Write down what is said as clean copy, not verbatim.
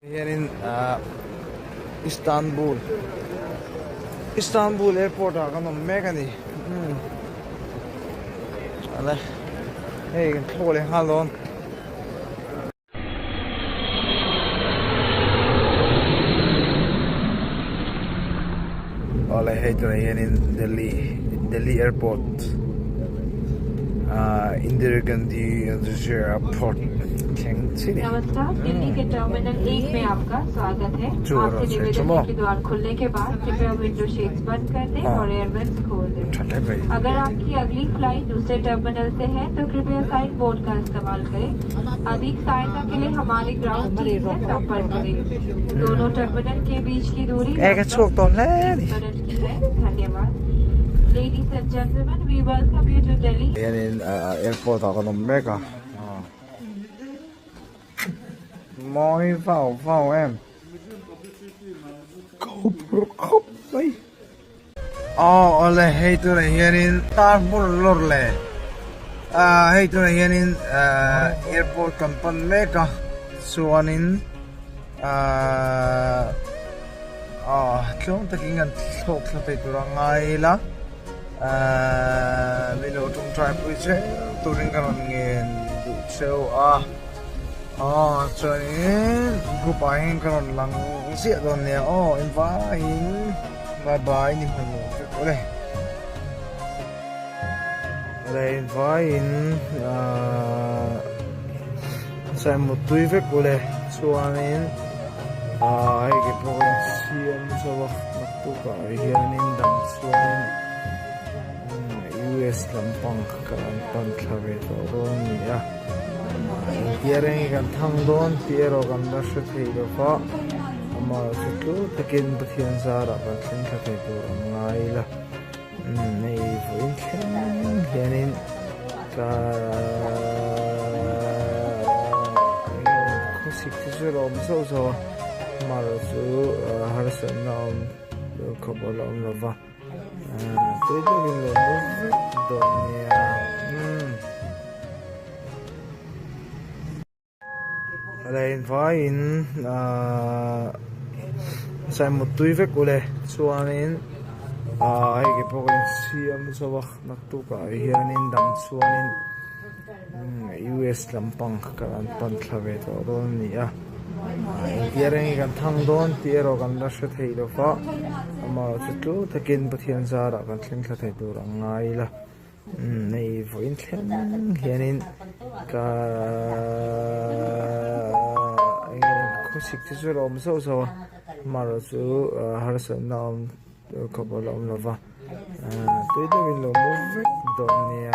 Here in Istanbul airport agano megani ala hey kan thole halon ala hey to here in Delhi airport Indira Gandhi airport नमस्कार, दिल्ली के टर्मिनल 1 में आपका स्वागत है। आपसे निवेदन है कि द्वार खुलने के बाद कृपया विंडो शेड्स बंद कर दें और एयरवेंट्स खोल दें। अगर आपकी अगली फ्लाइट दूसरे टर्मिनल से है तो कृपया साइन बोर्ड का इस्तेमाल करें। अधिक सहायता के लिए हमारे ग्राउंड टीम से संपर्क करें। दोनों टर्मिनल के बीच की दूरी 10 मिनट की है। धन्यवाद। Ladies and gentlemen, we welcome you to Delhi. Airport agano mega Moi vào em khóc đấy ole hey to here in Istanbul lorle hey to here in airport company meka suanin tlong taking an thok thate turangai la milo tung try puise turing karon ngen du show cho nên group anh còn lăng diện rồi nè em vãi bye bye nhìn thằng ở đây em vãi xem một túi vết của đây cho nên cái provincial so mặc tu cả hiện nên đằng xuống US lampang kan tawngtai rồi nè Tiering kan thang don tiero kan rasha theido fa ama chu takin pathian zara kan thin kha thei tur ngai la nei voin khen hianin ka khosik chu rom so mar chu Rsa'n nam khobol om lova tôi đã bin lo don nia đây vài xem một túi vết của đây cho nên cái provincial so mặc tu cả hiện nên đằng cho nên US lampang kan tawngtai rồi nè tiering kan thang don tiero kan rasha theido fa ama chu takin pathian zara kan thin kha thei tur ngai la nei voin khen hianin ka khosik chu rom so mar chu Rsa'n nam khobol om lova tôi đã bin lo don nia